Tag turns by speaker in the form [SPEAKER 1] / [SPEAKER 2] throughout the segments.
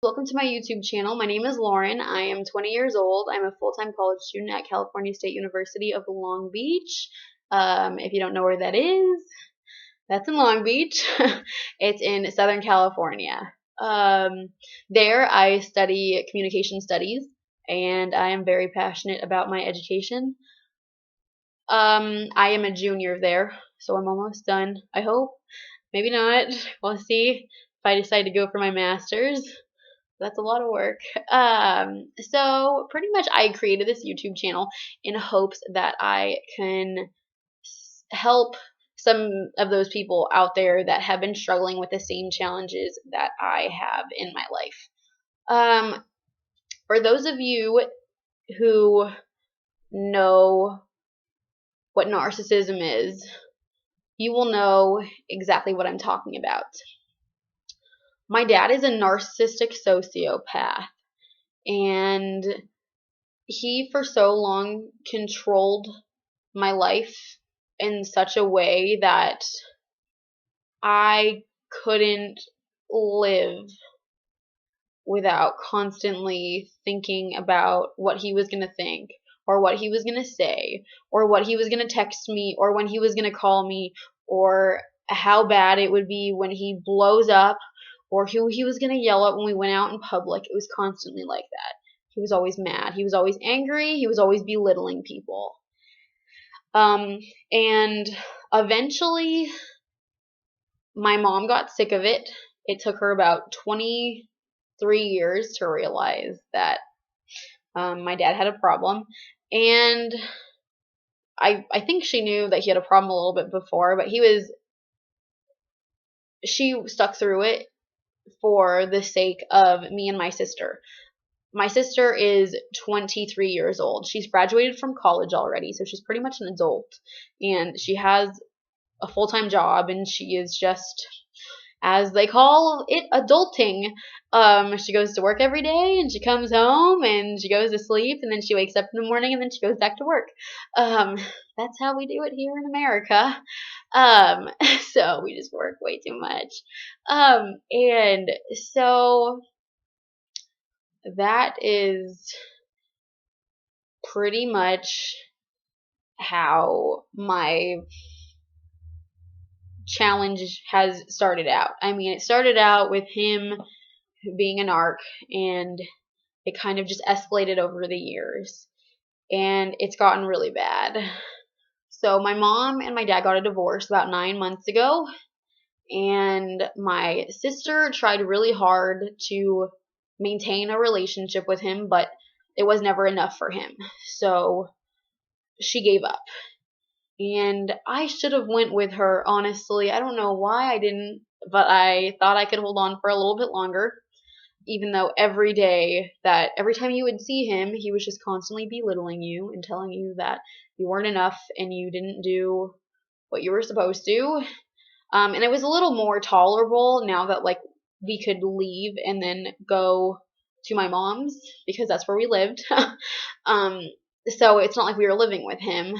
[SPEAKER 1] Welcome to my YouTube channel. My name is Lauren. I am 20 years old. I'm a full-time college student at California State University of Long Beach. If you don't know where that is, that's in Long Beach. It's in Southern California. There I study communication studies, and I am very passionate about my education. I am a junior there, so I'm almost done, I hope. Maybe not. We'll see if I decide to go for my master's. That's a lot of work. So pretty much I created this YouTube channel in hopes that I can help some of those people out there that have been struggling with the same challenges that I have in my life. For those of you who know what narcissism is, you will know exactly what I'm talking about. My dad is a narcissistic sociopath, and he for so long controlled my life in such a way that I couldn't live without constantly thinking about what he was going to think, or what he was going to say, or what he was going to text me, or when he was going to call me, or how bad it would be when he blows up, or who he was going to yell at when we went out in public. It was constantly like that. He was always mad. He was always angry. He was always belittling people. And eventually, my mom got sick of it. It took her about 23 years to realize that my dad had a problem. And I think she knew that he had a problem a little bit before, but she stuck through it for the sake of me and my sister. My sister is 23 years old. She's graduated from college already, so she's pretty much an adult. And she has a full-time job, and she is just, as they call it, adulting. She goes to work every day, and she comes home, and she goes to sleep, and then she wakes up in the morning, and then she goes back to work. That's how we do it here in America. So we just work way too much. And so that is pretty much how my challenge has started out. I mean, it started out with him being a narc, and it kind of just escalated over the years, and it's gotten really bad. So my mom and my dad got a divorce about 9 months ago, and my sister tried really hard to maintain a relationship with him, but it was never enough for him. So she gave up. And I should have went with her, honestly. I don't know why I didn't, but I thought I could hold on for a little bit longer, even though every time you would see him, he was just constantly belittling you and telling you that you weren't enough and you didn't do what you were supposed to. And it was a little more tolerable now that, like, we could leave and then go to my mom's, because that's where we lived. So it's not like we were living with him,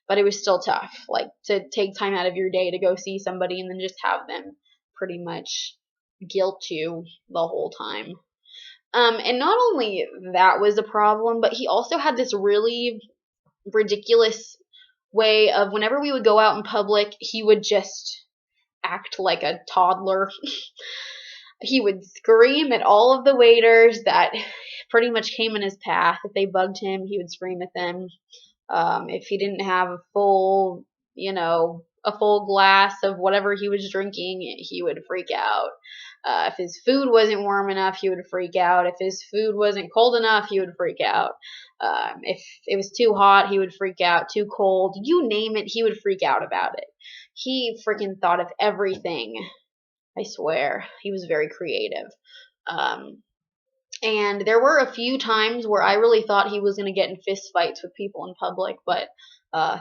[SPEAKER 1] but it was still tough, like, to take time out of your day to go see somebody and then just have them pretty much guilt you the whole time. And not only that was a problem, but he also had this really ridiculous way of, whenever we would go out in public, he would just act like a toddler. He would scream at all of the waiters that pretty much came in his path. If they bugged him, he would scream at them. If he didn't have a full glass of whatever he was drinking, he would freak out. If his food wasn't warm enough, he would freak out. If his food wasn't cold enough, he would freak out. If it was too hot, he would freak out. Too cold, you name it, he would freak out about it. He freaking thought of everything. I swear. He was very creative. And there were a few times where I really thought he was going to get in fist fights with people in public, but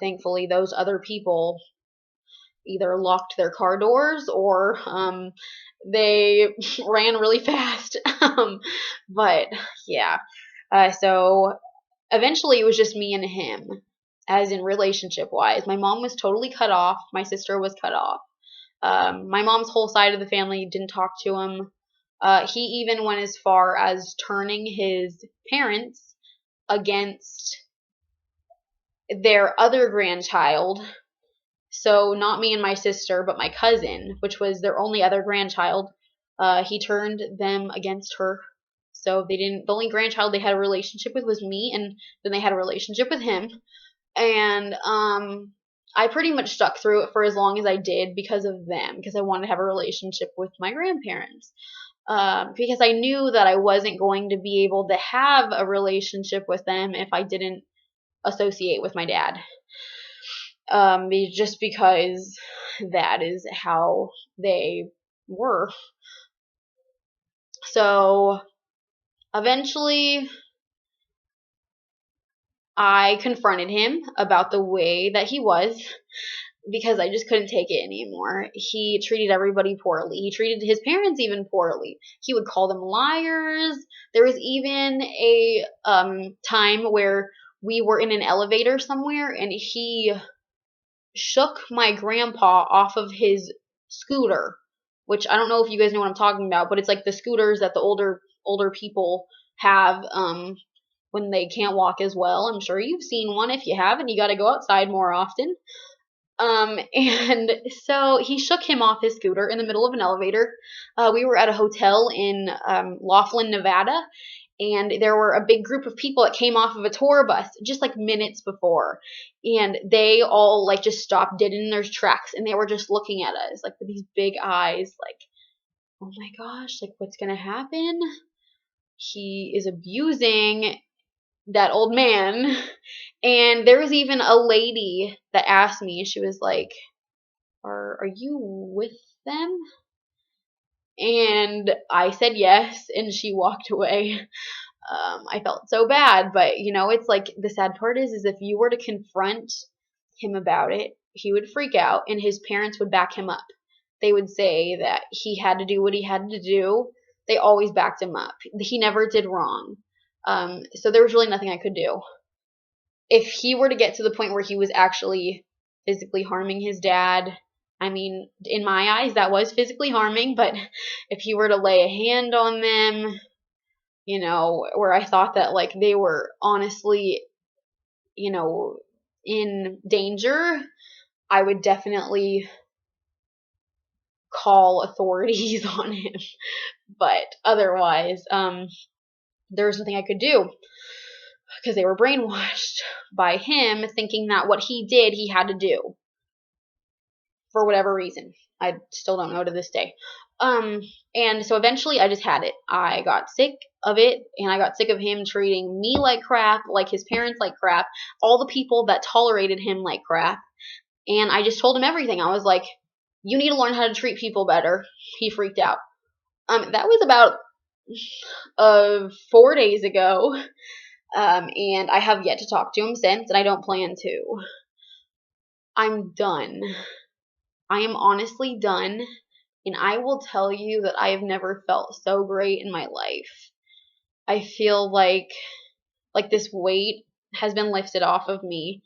[SPEAKER 1] thankfully those other people either locked their car doors or they ran really fast. But yeah, so eventually it was just me and him, as in relationship wise. My mom was totally cut off. My sister was cut off. My mom's whole side of the family didn't talk to him. He even went as far as turning his parents against their other grandchild. So not me and my sister, but my cousin, which was their only other grandchild. He turned them against her. So the only grandchild they had a relationship with was me, and then they had a relationship with him. And I pretty much stuck through it for as long as I did because of them, because I wanted to have a relationship with my grandparents. Because I knew that I wasn't going to be able to have a relationship with them if I didn't associate with my dad. Just because that is how they were. So eventually I confronted him about the way that he was, because I just couldn't take it anymore. He treated everybody poorly. He treated his parents even poorly. He would call them liars. There was even a time where we were in an elevator somewhere, and he shook my grandpa off of his scooter, which I don't know if you guys know what I'm talking about, but it's like the scooters that the older people have when they can't walk as well. I'm sure you've seen one. If you haven't, you got to go outside more often. And so he shook him off his scooter in the middle of an elevator. We were at a hotel in Laughlin, Nevada, and there were a big group of people that came off of a tour bus just like minutes before, and they all like just stopped dead in their tracks, and they were just looking at us like with these big eyes, like, oh my gosh, like what's gonna happen? He is abusing that old man. And there was even a lady that asked me, she was like, are you with them? And I said yes, and she walked away. I felt so bad, but it's like the sad part is if you were to confront him about it, he would freak out, and his parents would back him up. They would say that he had to do what he had to do. They always backed him up. He never did wrong. So there was really nothing I could do. If he were to get to the point where he was actually physically harming his dad, I mean, in my eyes, that was physically harming, but if he were to lay a hand on them, where I thought that, like, they were honestly, in danger, I would definitely call authorities on him. But otherwise, there was nothing I could do, because they were brainwashed by him, thinking that what he did, he had to do. For whatever reason. I still don't know to this day. And so eventually I just had it. I got sick of it, and I got sick of him treating me like crap, like his parents like crap, all the people that tolerated him like crap. And I just told him everything. I was like, you need to learn how to treat people better. He freaked out. That was about 4 days ago. And I have yet to talk to him since, and I don't plan to. I'm done. I am honestly done, and I will tell you that I have never felt so great in my life. I feel like this weight has been lifted off of me,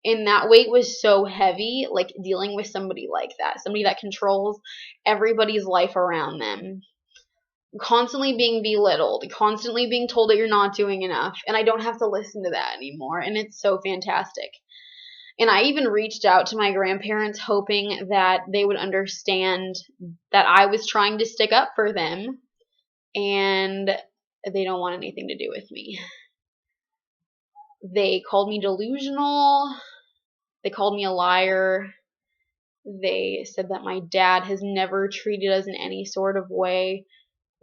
[SPEAKER 1] and that weight was so heavy, like dealing with somebody like that, somebody that controls everybody's life around them, constantly being belittled, constantly being told that you're not doing enough, and I don't have to listen to that anymore, and it's so fantastic. And I even reached out to my grandparents hoping that they would understand that I was trying to stick up for them, and they don't want anything to do with me. They called me delusional. They called me a liar. They said that my dad has never treated us in any sort of way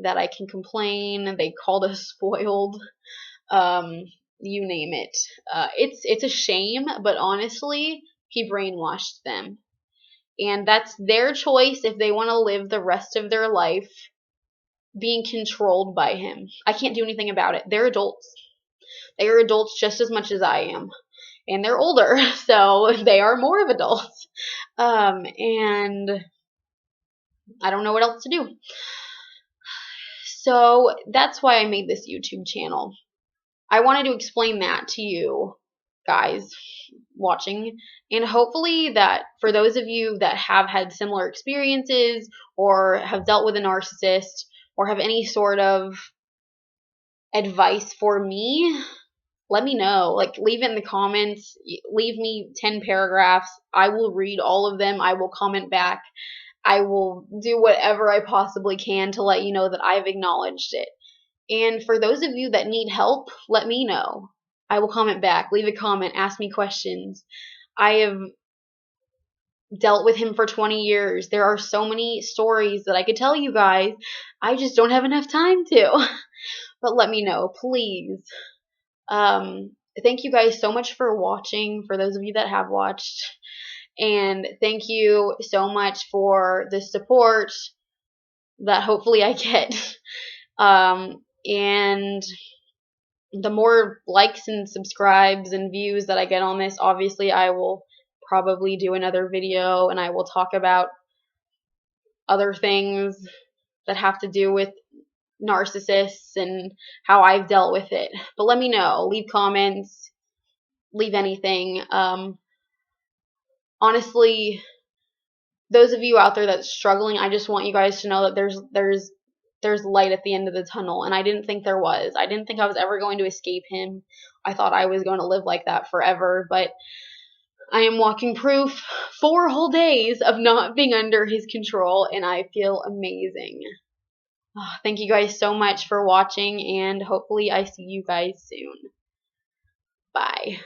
[SPEAKER 1] that I can complain. They called us spoiled. You name it. It's a shame, but honestly, he brainwashed them. And that's their choice if they want to live the rest of their life being controlled by him. I can't do anything about it. They're adults. They are adults just as much as I am. And they're older, so they are more of adults. And I don't know what else to do. So that's why I made this YouTube channel. I wanted to explain that to you guys watching, and hopefully that for those of you that have had similar experiences or have dealt with a narcissist or have any sort of advice for me, let me know. Like, leave it in the comments. Leave me 10 paragraphs. I will read all of them. I will comment back. I will do whatever I possibly can to let you know that I've acknowledged it. And for those of you that need help, let me know. I will comment back. Leave a comment. Ask me questions. I have dealt with him for 20 years. There are so many stories that I could tell you guys. I just don't have enough time to. But let me know, please. Thank you guys so much for watching, for those of you that have watched. And thank you so much for the support that hopefully I get. And the more likes and subscribes and views that I get on this, obviously I will probably do another video and I will talk about other things that have to do with narcissists and how I've dealt with it. But let me know. Leave comments. Leave anything. Honestly, those of you out there that's struggling, I just want you guys to know that there's light at the end of the tunnel, and I didn't think there was. I didn't think I was ever going to escape him. I thought I was going to live like that forever, but I am walking proof 4 whole days of not being under his control, and I feel amazing. Thank you guys so much for watching, and hopefully I see you guys soon. Bye.